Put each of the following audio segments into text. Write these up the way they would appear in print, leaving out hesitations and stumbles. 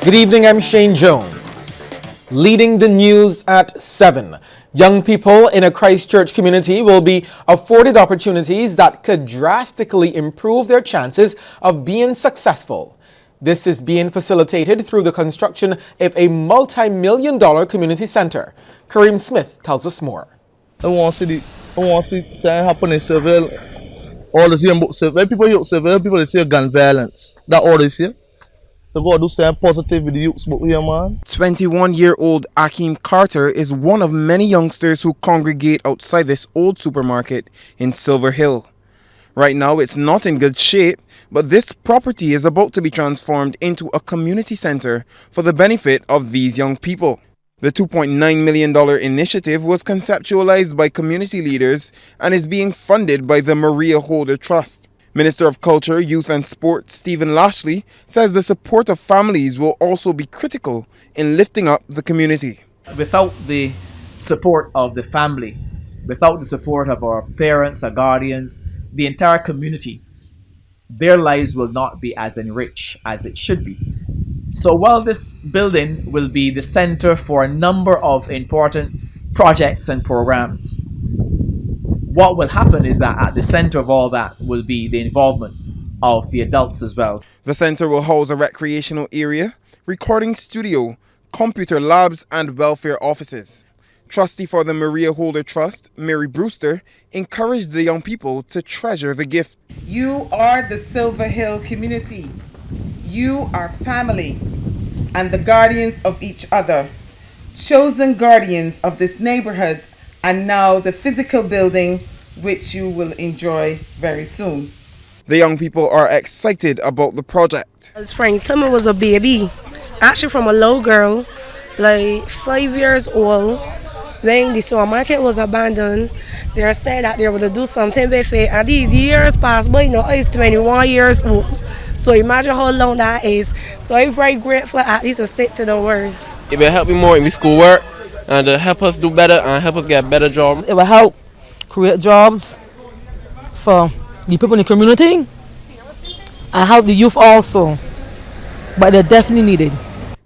Good evening, I'm Shane Jones. Leading the news at 7. Young people in a Christchurch community will be afforded opportunities that could drastically improve their chances of being successful. This is being facilitated through the construction of a multi-million-dollar community center. Kareem Smith tells us more. I want to see something happen in Seville. All this here, when people hear Seville, people they say gun violence. That all this here. They got to do something positive with the youths here, man. 21-year-old Akeem Carter is one of many youngsters who congregate outside this old supermarket in Silver Hill. Right now, it's not in good shape, but this property is about to be transformed into a community center for the benefit of these young people. The $2.9 million initiative was conceptualized by community leaders and is being funded by the Maria Holder Trust. Minister of Culture, Youth and Sport Stephen Lashley says the support of families will also be critical in lifting up the community. Without the support of the family, without the support of our parents, our guardians, the entire community, their lives will not be as enriched as it should be. So while this building will be the center for a number of important projects and programs, what will happen is that at the center of all that will be the involvement of the adults as well. The center will house a recreational area, recording studio, computer labs and welfare offices. Trustee for the Maria Holder Trust, Mary Brewster, encouraged the young people to treasure the gift. You are the Silver Hill community. You are family and the guardians of each other, chosen guardians of this neighborhood, and now the physical building which you will enjoy very soon. The young people are excited about the project. As Frank Timmer was a baby, actually from a little girl, like 5 years old, when the supermarket was abandoned, they said that they were to do something with it, and these years passed by. Now he's 21 years old, so imagine how long that is. So I'm very grateful at least to stick to the words. It will help me more in my schoolwork and help us do better and help us get better jobs. It will help create jobs for the people in the community and help the youth also, but they're definitely needed.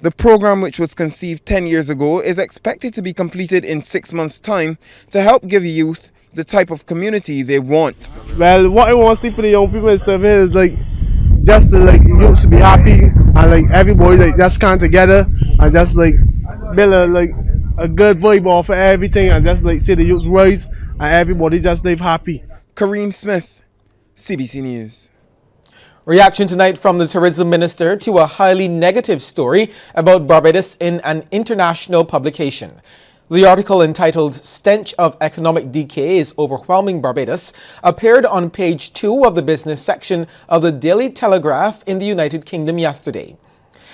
The program, which was conceived 10 years ago, is expected to be completed in 6 months' time to help give youth the type of community they want. Well, what I want to see for the young people in Seville is just the youths to be happy and everybody just come together and just build a good vibe off of everything and just see the youths rise and everybody just live happy. Kareem Smith, Cbc News. Reaction tonight from the tourism minister to a highly negative story about Barbados in an international publication. The article entitled "Stench of Economic Decay is Overwhelming Barbados" appeared on page 2 of the business section of the Daily Telegraph in the United Kingdom yesterday.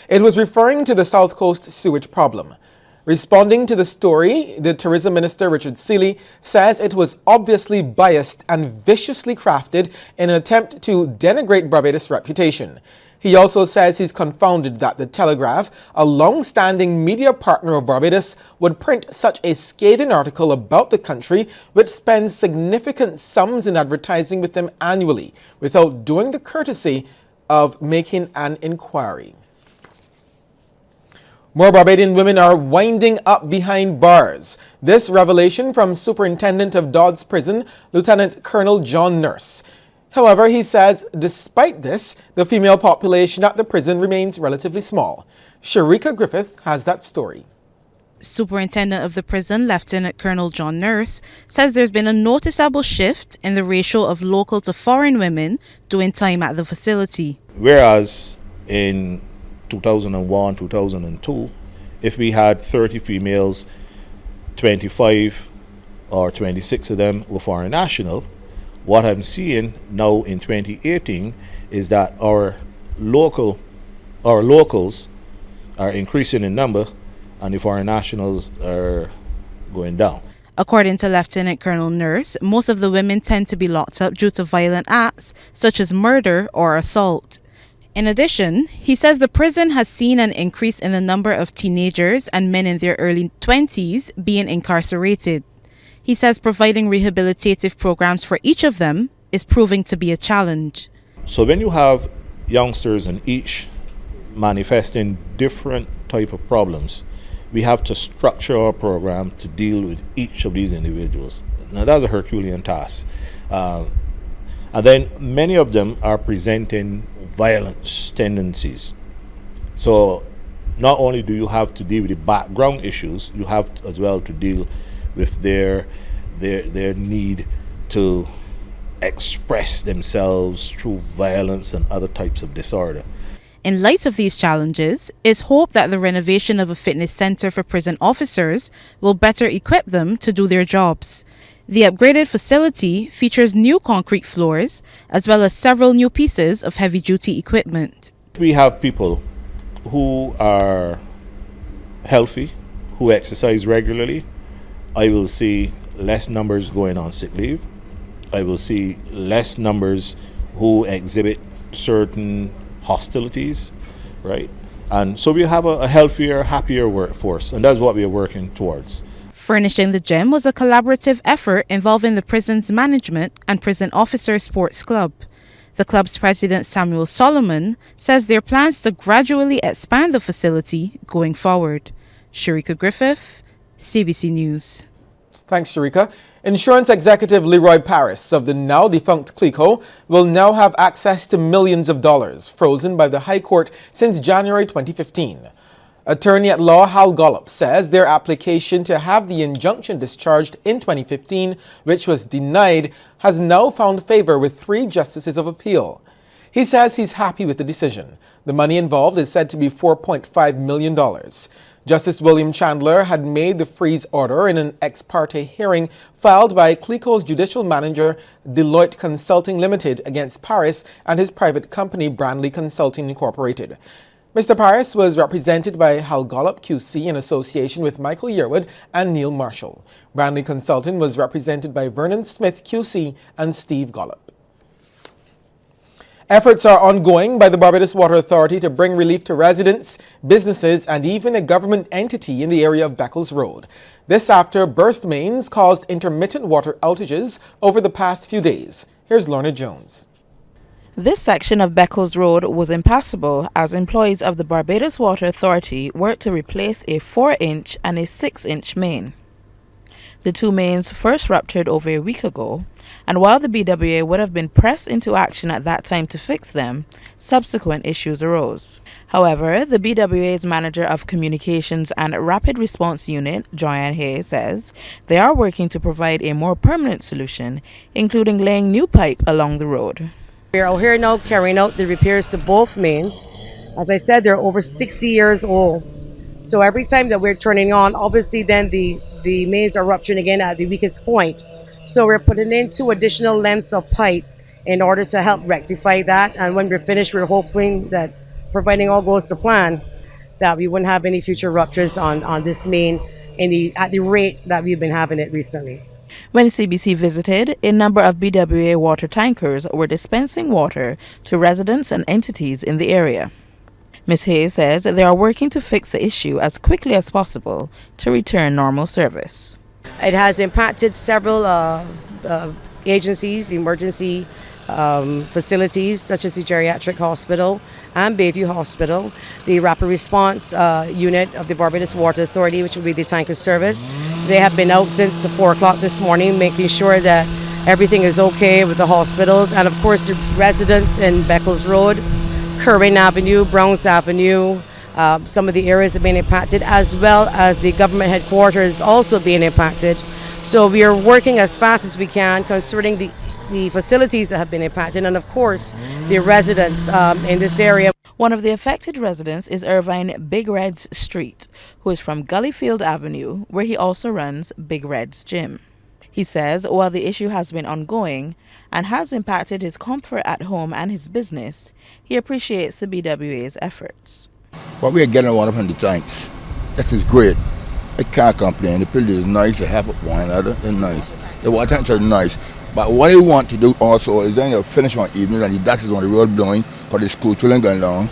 It was referring to the South Coast sewage problem. Responding to the story, the tourism minister, Richard Seeley, says it was obviously biased and viciously crafted in an attempt to denigrate Barbados' reputation. He also says he's confounded that the Telegraph, a long-standing media partner of Barbados, would print such a scathing article about the country, which spends significant sums in advertising with them annually, without doing the courtesy of making an inquiry. More Barbadian women are winding up behind bars. This revelation from Superintendent of Dodds Prison, Lieutenant Colonel John Nurse. However, he says despite this, the female population at the prison remains relatively small. Sharika Griffith has that story. Superintendent of the prison, Lieutenant Colonel John Nurse, says there's been a noticeable shift in the ratio of local to foreign women doing time at the facility. Whereas in 2001, 2002, if we had 30 females, 25 or 26 of them were foreign national, what I'm seeing now in 2018 is that our locals are increasing in number and the foreign nationals are going down. According to Lieutenant Colonel Nurse, most of the women tend to be locked up due to violent acts such as murder or assault. In addition, he says the prison has seen an increase in the number of teenagers and men in their early 20s being incarcerated. He says providing rehabilitative programs for each of them is proving to be a challenge. So when you have youngsters in each manifesting different type of problems, we have to structure our program to deal with each of these individuals. Now that's a Herculean task. And then many of them are presenting violence tendencies. So not only do you have to deal with the background issues, you have to, as well, to deal with their need to express themselves through violence and other types of disorder. In light of these challenges, it's hoped that the renovation of a fitness center for prison officers will better equip them to do their jobs. The upgraded facility features new concrete floors as well as several new pieces of heavy-duty equipment. We have people who are healthy, who exercise regularly. I will see less numbers going on sick leave. I will see less numbers who exhibit certain hostilities, right? And so we have a healthier, happier workforce, and that's what we are working towards. Furnishing the gym was a collaborative effort involving the prison's management and Prison Officers Sports Club. The club's president, Samuel Solomon, says there are plans to gradually expand the facility going forward. Sharika Griffith, CBC News. Thanks, Sharika. Insurance executive Leroy Paris of the now defunct CLICO will now have access to millions of dollars frozen by the High Court since January 2015. Attorney at law Hal Gollop says their application to have the injunction discharged in 2015, which was denied, has now found favor with 3 justices of appeal. He says he's happy with the decision. The money involved is said to be $4.5 million. Justice William Chandler had made the freeze order in an ex parte hearing filed by CLICO's judicial manager, Deloitte Consulting Limited, against Paris and his private company, Brandley Consulting Incorporated. Mr. Paris was represented by Hal Gollop, QC, in association with Michael Yearwood and Neil Marshall. Brandley Consulting was represented by Vernon Smith, QC, and Steve Gollop. Efforts are ongoing by the Barbados Water Authority to bring relief to residents, businesses, and even a government entity in the area of Beccles Road. This after burst mains caused intermittent water outages over the past few days. Here's Lorna Jones. This section of Beccles Road was impassable as employees of the Barbados Water Authority worked to replace a 4-inch and a 6-inch main. The 2 mains first ruptured over a week ago, and while the BWA would have been pressed into action at that time to fix them, subsequent issues arose. However, the BWA's Manager of Communications and Rapid Response Unit, Joanne Hay, says they are working to provide a more permanent solution, including laying new pipe along the road. We're out here now carrying out the repairs to both mains. As I said, they're over 60 years old. So every time that we're turning on, obviously then the mains are rupturing again at the weakest point. So we're putting in 2 additional lengths of pipe in order to help rectify that. And when we're finished, we're hoping that, providing all goes to plan, that we wouldn't have any future ruptures on this main at the rate that we've been having it recently. When CBC visited, a number of BWA water tankers were dispensing water to residents and entities in the area. Ms. Hayes says they are working to fix the issue as quickly as possible to return normal service. It has impacted several agencies, emergency facilities such as the Geriatric Hospital and Bayview Hospital, the Rapid Response Unit of the Barbados Water Authority, which will be the tanker service. They have been out since 4 o'clock this morning, making sure that everything is okay with the hospitals, and of course the residents in Beccles Road, Curran Avenue, Browns Avenue, some of the areas have been impacted, as well as the government headquarters also being impacted. So we are working as fast as we can concerning the facilities that have been impacted, and of course the residents in this area. One of the affected residents is Irvine Big Red's Street, who is from Gullyfield Avenue, where he also runs Big Red's Gym. He says while the issue has been ongoing and has impacted his comfort at home and his business, he appreciates the BWA's efforts. What we are getting water from the tanks, that is great. I can't complain. The building is nice, they help one another, they're nice. The water tanks are nice. But what they want to do also is then you finish one evening and the dust is on the road blowing because the school children going along.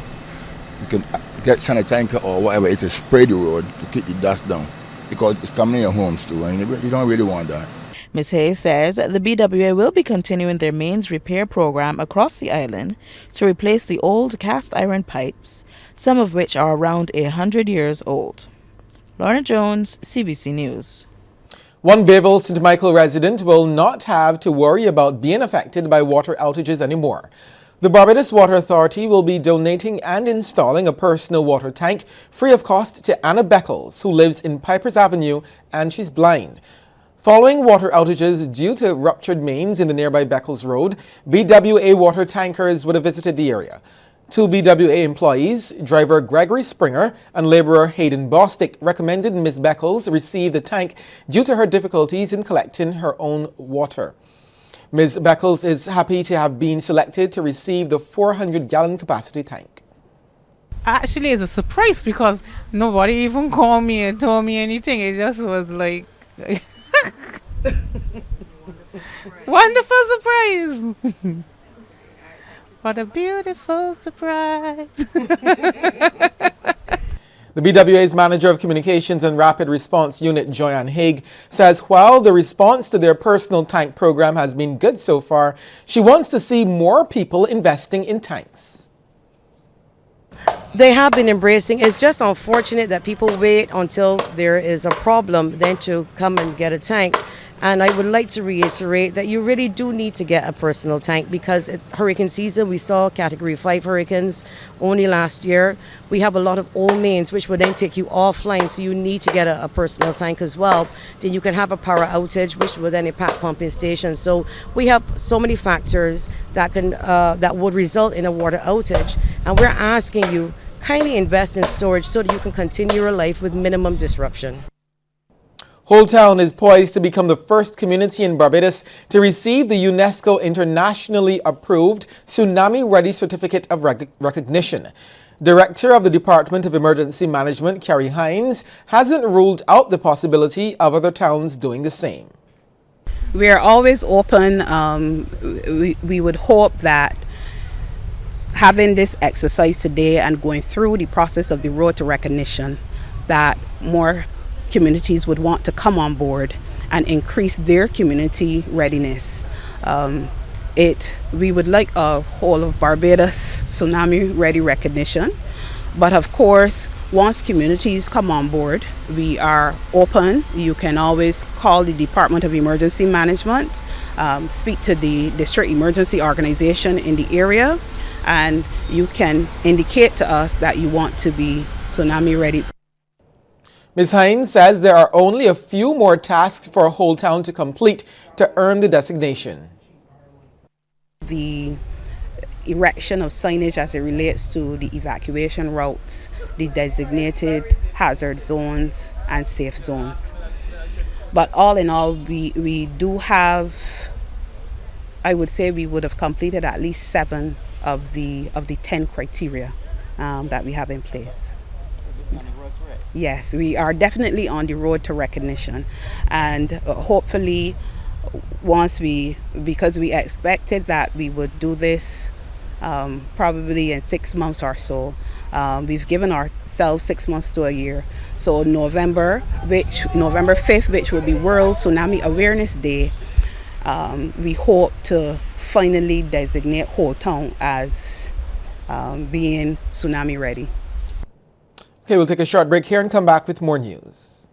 You can get sanitizer or whatever it is, spray the road to keep the dust down because it's coming in your homes too and you don't really want that. Ms. Hayes says the BWA will be continuing their mains repair program across the island to replace the old cast iron pipes, some of which are around 100 years old. Lorna Jones, CBC News. One Bayville St. Michael resident will not have to worry about being affected by water outages anymore. The Barbados Water Authority will be donating and installing a personal water tank free of cost to Anna Beckles, who lives in Pipers Avenue and she's blind. Following water outages due to ruptured mains in the nearby Beckles Road, BWA water tankers would have visited the area. Two BWA employees, driver Gregory Springer and laborer Hayden Bostick, recommended Ms. Beckles receive the tank due to her difficulties in collecting her own water. Ms. Beckles is happy to have been selected to receive the 400-gallon capacity tank. Actually, it's a surprise because nobody even called me and told me anything. It just was like wonderful surprise. What a beautiful surprise. The BWA's Manager of Communications and Rapid Response Unit, Joyanne Haig, says while the response to their personal tank program has been good so far, she wants to see more people investing in tanks. They have been embracing. It's just unfortunate that people wait until there is a problem then to come and get a tank. And I would like to reiterate that you really do need to get a personal tank because it's hurricane season. We saw Category 5 hurricanes only last year. We have a lot of old mains which would then take you offline, so you need to get a personal tank as well. Then you can have a power outage which would then impact pumping stations. So we have so many factors that would result in a water outage. And we're asking you, kindly invest in storage so that you can continue your life with minimum disruption. Whole Town is poised to become the first community in Barbados to receive the UNESCO internationally approved Tsunami Ready Certificate of Recognition. Director of the Department of Emergency Management, Carrie Hines, hasn't ruled out the possibility of other towns doing the same. We are always open. We would hope that having this exercise today and going through the process of the road to recognition, that more communities would want to come on board and increase their community readiness. We would like a whole of Barbados tsunami ready recognition, but of course once communities come on board, we are open. You can always call the Department of Emergency Management, speak to the district emergency organization in the area, and you can indicate to us that you want to be tsunami ready. Ms. Hines says there are only a few more tasks for Whole Town to complete to earn the designation. The erection of signage as it relates to the evacuation routes, the designated hazard zones and safe zones. But all in all, we do have, I would say we would have completed at least 7 of the 10 criteria that we have in place. Yes, we are definitely on the road to recognition, and hopefully because we expected that we would do this probably in 6 months or so. We've given ourselves 6 months to a year. So November 5th, which will be World Tsunami Awareness Day, we hope to finally designate Whole Town as being tsunami ready. Okay, we'll take a short break here and come back with more news.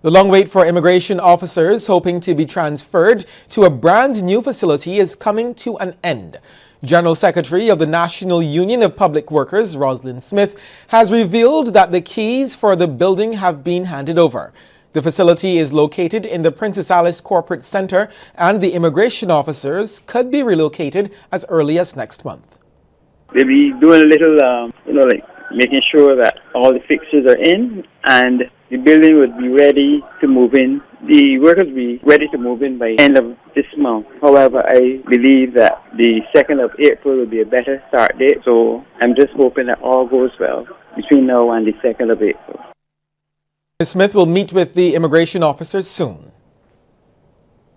The long wait for immigration officers hoping to be transferred to a brand new facility is coming to an end. General Secretary of the National Union of Public Workers, Rosalind Smith, has revealed that the keys for the building have been handed over. The facility is located in the Princess Alice Corporate Center, and the immigration officers could be relocated as early as next month. They'll be doing a little, making sure that all the fixtures are in, and the building would be ready to move in. The workers will be ready to move in by the end of this month. However, I believe that the 2nd of April will be a better start date, so I'm just hoping that all goes well between now and the 2nd of April. Ms. Smith will meet with the immigration officers soon.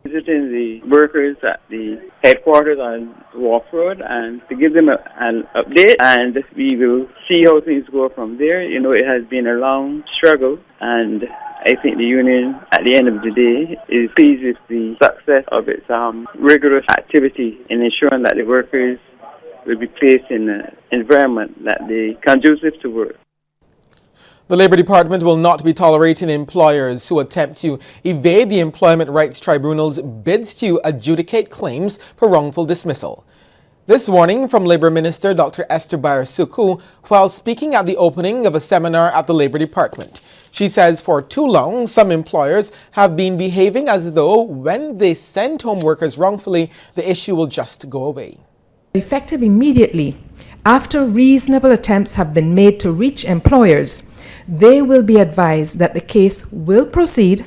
Visiting the workers at the headquarters on Wharf Road and to give them an update, and we will see how things go from there. It has been a long struggle, and I think the union, at the end of the day, is pleased with the success of its rigorous activity in ensuring that the workers will be placed in an environment that they conducive to work. The Labour Department will not be tolerating employers who attempt to evade the Employment Rights Tribunal's bids to adjudicate claims for wrongful dismissal. This warning from Labour Minister Dr. Esther Bayar-Suku while speaking at the opening of a seminar at the Labour Department. She says for too long, some employers have been behaving as though when they send home workers wrongfully, the issue will just go away. Effective immediately, after reasonable attempts have been made to reach employers, they will be advised that the case will proceed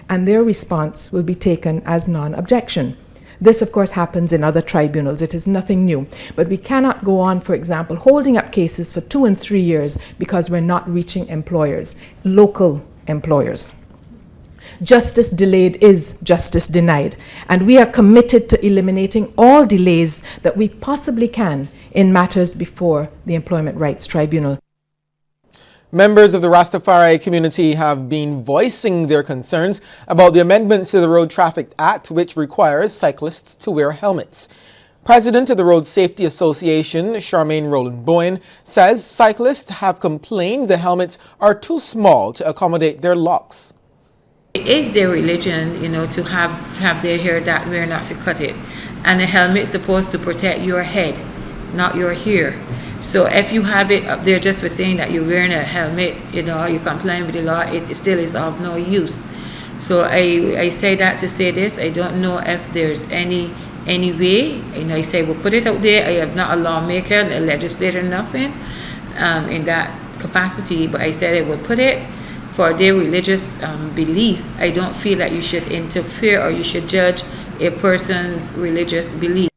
and their response will be taken as non-objection. This, of course, happens in other tribunals. It is nothing new. But we cannot go on, for example, holding up cases for 2 and 3 years because we're not reaching employers, local employers. Justice delayed is justice denied, and we are committed to eliminating all delays that we possibly can in matters before the Employment Rights Tribunal. Members of the Rastafari community have been voicing their concerns about the amendments to the Road Traffic Act, which requires cyclists to wear helmets. President of the Road Safety Association, Charmaine Rowland-Bowen, says cyclists have complained the helmets are too small to accommodate their locks. It is their religion, to have their hair that way, not to cut it. And the helmet is supposed to protect your head, not your hair. So if you have it up there just for saying that you're wearing a helmet, you're complying with the law, it still is of no use. So I say that to say this. I don't know if there's any way. I say we'll put it out there. I am not a lawmaker, a legislator, nothing in that capacity. But I said I will put it for their religious beliefs. I don't feel that you should interfere or you should judge a person's religious belief.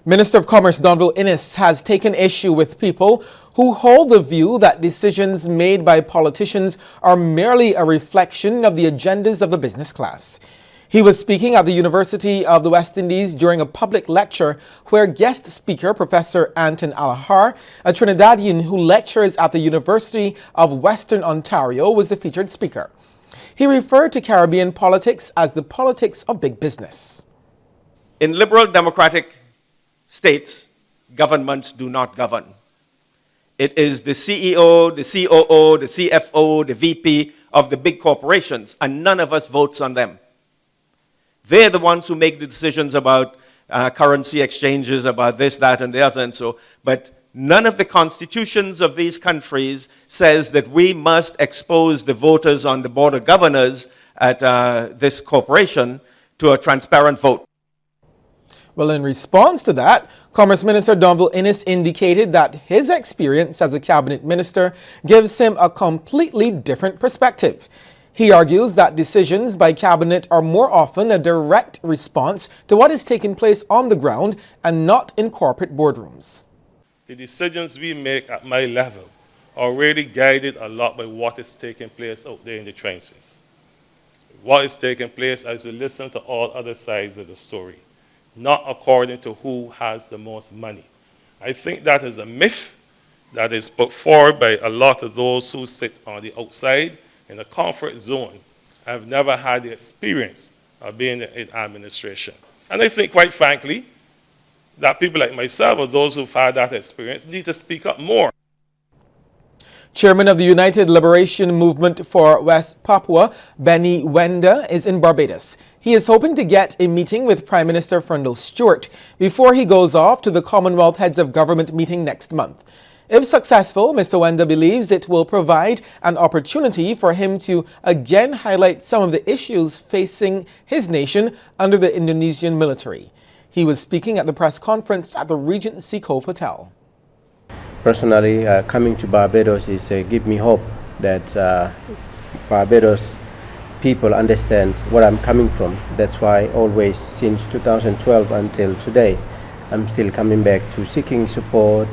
Minister of Commerce Donville Innes has taken issue with people who hold the view that decisions made by politicians are merely a reflection of the agendas of the business class. He was speaking at the University of the West Indies during a public lecture where guest speaker Professor Anton Alahar, a Trinidadian who lectures at the University of Western Ontario, was the featured speaker. He referred to Caribbean politics as the politics of big business. In liberal democratic states, governments do not govern. It is the CEO, the COO, the CFO, the VP of the big corporations, and none of us votes on them. They're the ones who make the decisions about currency exchanges, about this, that, and the other, and so. But none of the constitutions of these countries says that we must expose the voters on the board of governors at this corporation to a transparent vote. Well, in response to that, Commerce Minister Donville Innes indicated that his experience as a cabinet minister gives him a completely different perspective. He argues that decisions by cabinet are more often a direct response to what is taking place on the ground and not in corporate boardrooms. The decisions we make at my level are really guided a lot by what is taking place out there in the trenches. What is taking place as you listen to all other sides of the story, not according to who has the most money. I think that is a myth that is put forward by a lot of those who sit on the outside in a comfort zone. I've never had the experience of being in administration. And I think, quite frankly, that people like myself or those who've had that experience need to speak up more. Chairman of the United Liberation Movement for West Papua, Benny Wenda, is in Barbados. He is hoping to get a meeting with Prime Minister Ferndale Stewart before he goes off to the Commonwealth Heads of Government meeting next month. If successful, Mr. Wenda believes it will provide an opportunity for him to again highlight some of the issues facing his nation under the Indonesian military. He was speaking at the press conference at the Regency Cove Hotel. Personally, coming to Barbados is give me hope that Barbados people understand where I'm coming from. That's why always since 2012 until today, I'm still coming back to seeking support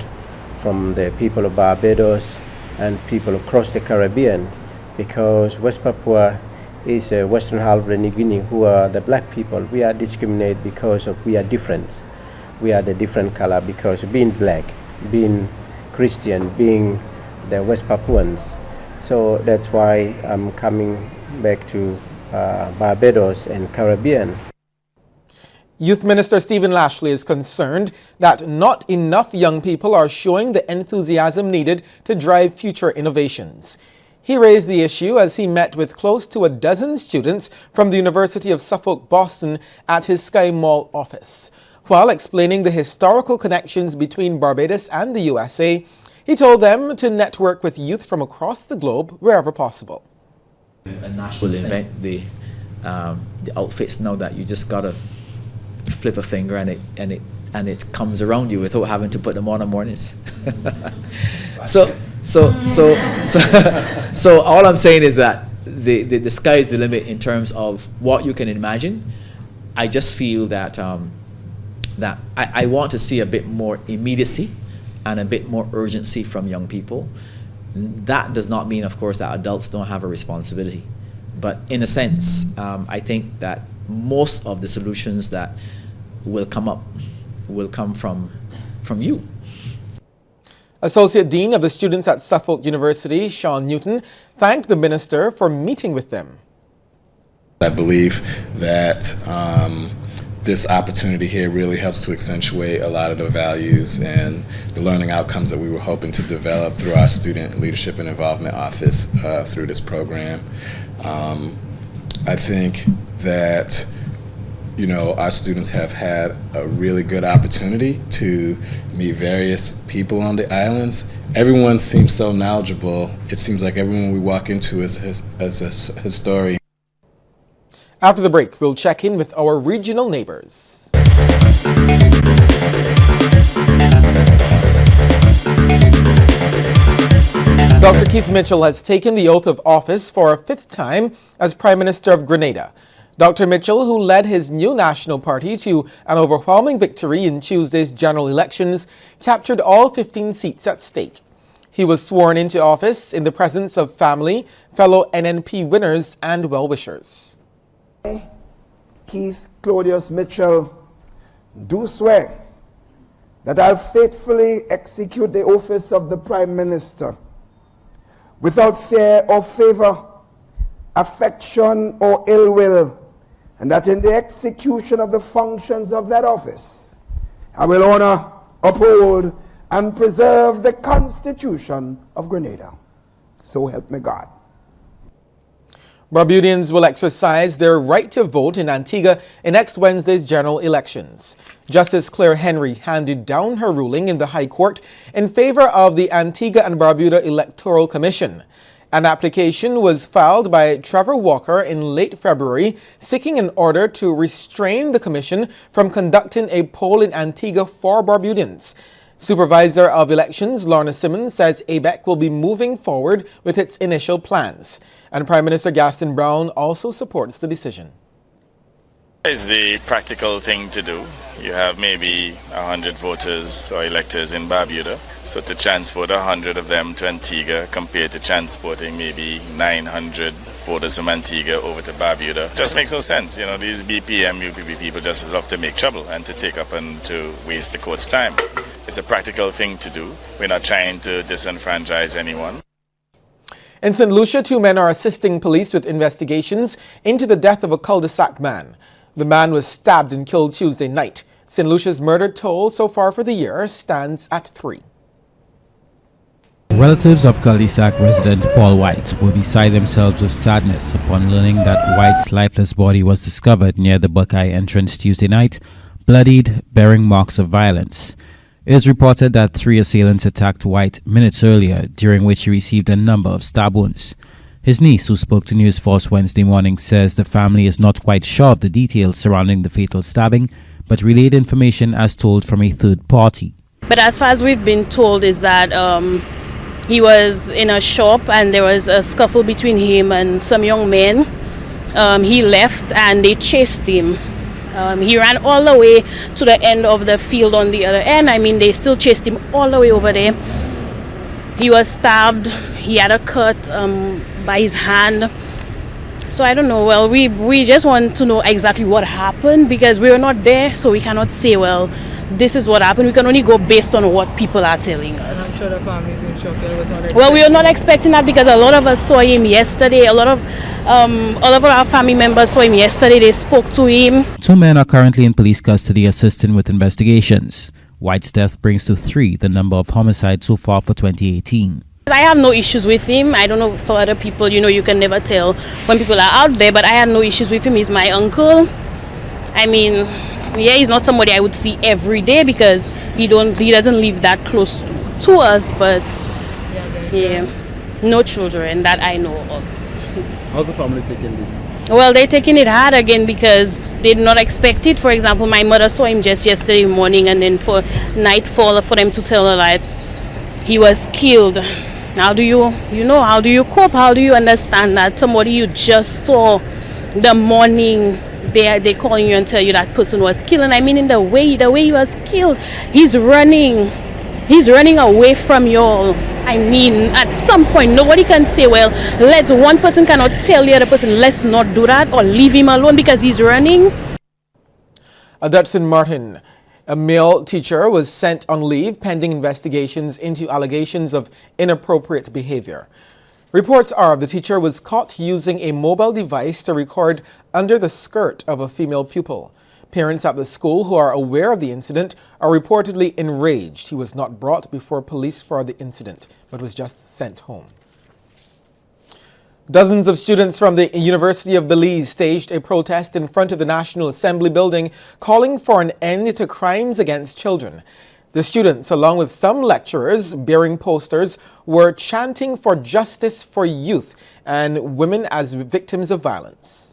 from the people of Barbados and people across the Caribbean, because West Papua is a western half of New Guinea who are the black people. We are discriminated because of we are different. We are the different color because being black, being Christian, being the West Papuans, So that's why I'm coming back to Barbados and Caribbean. Youth Minister Stephen Lashley is concerned that not enough young people are showing the enthusiasm needed to drive future innovations. He raised the issue as he met with close to a dozen students from the University of Suffolk, Boston at his Sky Mall office. While explaining the historical connections between Barbados and the USA, he told them to network with youth from across the globe wherever possible. We'll invent the outfits now that you just gotta flip a finger and it comes around you without having to put them on mornings. So all I'm saying is that the sky is the limit in terms of what you can imagine. I just feel that that I want to see a bit more immediacy and a bit more urgency from young people. That does not mean, of course, that adults don't have a responsibility. But in a sense, I think that most of the solutions that will come up will come from you. Associate Dean of the Students at Suffolk University, Sean Newton, thanked the minister for meeting with them. I believe that this opportunity here really helps to accentuate a lot of the values and the learning outcomes that we were hoping to develop through our Student Leadership and Involvement Office through this program. I think that our students have had a really good opportunity to meet various people on the islands. Everyone seems so knowledgeable. It seems like everyone we walk into is a historian. After the break, we'll check in with our regional neighbors. Dr. Keith Mitchell has taken the oath of office for a fifth time as Prime Minister of Grenada. Dr. Mitchell, who led his new national party to an overwhelming victory in Tuesday's general elections, captured all 15 seats at stake. He was sworn into office in the presence of family, fellow NNP winners, and well-wishers. Keith Claudius Mitchell, do swear that I'll faithfully execute the office of the Prime Minister without fear or favor, affection or ill will, and that in the execution of the functions of that office, I will honor, uphold, and preserve the Constitution of Grenada. So help me God. Barbadians will exercise their right to vote in Antigua in next Wednesday's general elections. Justice Claire Henry handed down her ruling in the High Court in favor of the Antigua and Barbuda Electoral Commission. An application was filed by Trevor Walker in late February seeking an order to restrain the commission from conducting a poll in Antigua for Barbadians. Supervisor of Elections Lorna Simmons says ABEC will be moving forward with its initial plans. And Prime Minister Gaston Brown also supports the decision. It's the practical thing to do. You have maybe 100 voters or electors in Barbuda. So to transport 100 of them to Antigua compared to transporting maybe 900 voters from Antigua over to Barbuda just makes no sense. These BPM, UPP people just love to make trouble and to take up and to waste the court's time. It's a practical thing to do. We're not trying to disenfranchise anyone. In St. Lucia, 2 men are assisting police with investigations into the death of a cul-de-sac man. The man was stabbed and killed Tuesday night. St. Lucia's murder toll so far for the year stands at 3. Relatives of cul-de-sac resident Paul White were beside themselves with sadness upon learning that White's lifeless body was discovered near the Buckeye entrance Tuesday night, bloodied, bearing marks of violence. It is reported that 3 assailants attacked White minutes earlier, during which he received a number of stab wounds. His niece, who spoke to News Force Wednesday morning, says the family is not quite sure of the details surrounding the fatal stabbing, but relayed information as told from a third party. But as far as we've been told is that he was in a shop and there was a scuffle between him and some young men. He left and they chased him. He ran all the way to the end of the field on the other end. They still chased him all the way over there. He was stabbed. He had a cut by his hand. So I don't know. Well, we just want to know exactly what happened because we were not there, so we cannot say, well, this is what happened. We can only go based on what people are telling us. I'm sure the family is in shock. Well, we were not expecting that because a lot of us saw him yesterday. A lot of our family members saw him yesterday. They spoke to him. 2 men are currently in police custody assisting with investigations. White's death brings to 3 the number of homicides so far for 2018. I have no issues with him. I don't know for other people, you can never tell when people are out there, but I had no issues with him. He's my uncle. I mean, yeah, he's not somebody I would see every day because he doesn't live that close to us, but yeah, no children that I know of. How's the family taking this? Well, they're taking it hard again because they did not expect it. For example, my mother saw him just yesterday morning, and then for nightfall for them to tell her that he was killed. How do you cope? How do you understand that somebody you just saw the morning they calling you and tell you that person was killed? And I mean, in the way he was killed, he's running away from you all. I mean, at some point nobody can say, well, one person cannot tell the other person, let's not do that or leave him alone because he's running. That's in Martin. A male teacher was sent on leave pending investigations into allegations of inappropriate behavior. Reports are the teacher was caught using a mobile device to record under the skirt of a female pupil. Parents at the school who are aware of the incident are reportedly enraged. He was not brought before police for the incident, but was just sent home. Dozens of students from the University of Belize staged a protest in front of the National Assembly building calling for an end to crimes against children. The students, along with some lecturers bearing posters, were chanting for justice for youth and women as victims of violence.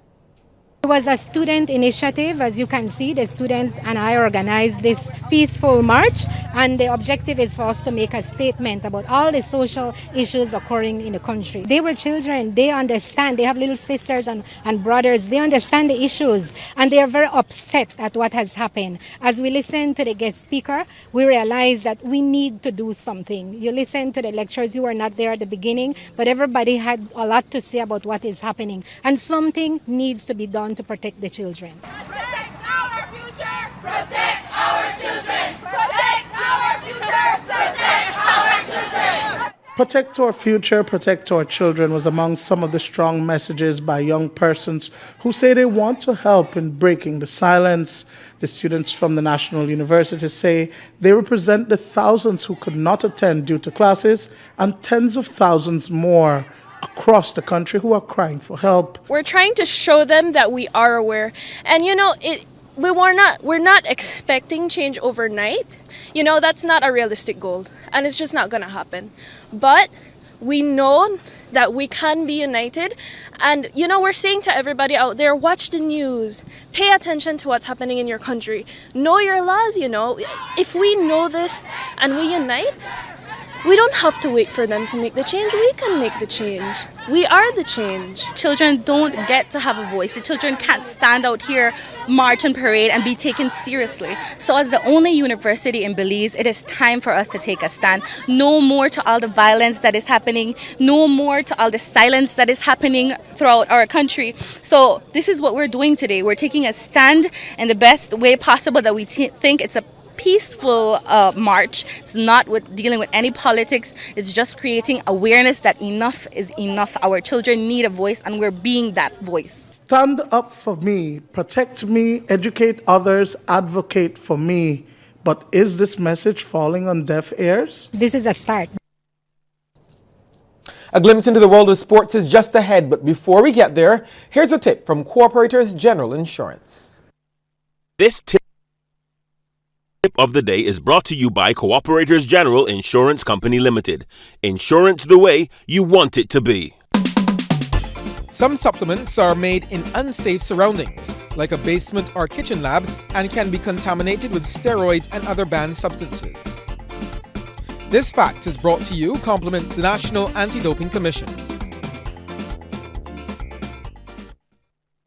It was a student initiative. As you can see, the student and I organized this peaceful march, and the objective is for us to make a statement about all the social issues occurring in the country. They were children, they understand, they have little sisters and brothers, they understand the issues, and they are very upset at what has happened. As we listen to the guest speaker, we realize that we need to do something. You listen to the lecturers, you were not there at the beginning, but everybody had a lot to say about what is happening, and something needs to be done to protect the children. Protect our future! Protect our children! Protect our future! Protect our children! Protect our future, protect our children was among some of the strong messages by young persons who say they want to help in breaking the silence. The students from the National University say they represent the thousands who could not attend due to classes and tens of thousands more across the country who are crying for help. We're trying to show them that we are aware, and we're not expecting change overnight. That's not a realistic goal, and it's just not gonna happen. But we know that we can be united, and we're saying to everybody out there, watch the news, pay attention to what's happening in your country, know your laws. If we know this and we unite, we don't have to wait for them to make the change. We can make the change. We are the change. Children don't get to have a voice. The children can't stand out here, march and parade and be taken seriously. So as the only university in Belize, it is time for us to take a stand. No more to all the violence that is happening. No more to all the silence that is happening throughout our country. So this is what we're doing today. We're taking a stand in the best way possible that we think. It's a peaceful march. It's not dealing with any politics. It's just creating awareness that enough is enough. Our children need a voice, and we're being that voice. Stand up for me, protect me, educate others, advocate for me. But is this message falling on deaf ears? This is a start. A glimpse into the world of sports is just ahead, but before we get there, here's a tip from Cooperators General Insurance. This tip of the day is brought to you by Cooperators General Insurance Company Limited. Insurance the way you want it to be. Some supplements are made in unsafe surroundings, like a basement or kitchen lab, and can be contaminated with steroids and other banned substances. This fact is brought to you compliments the National Anti-Doping Commission.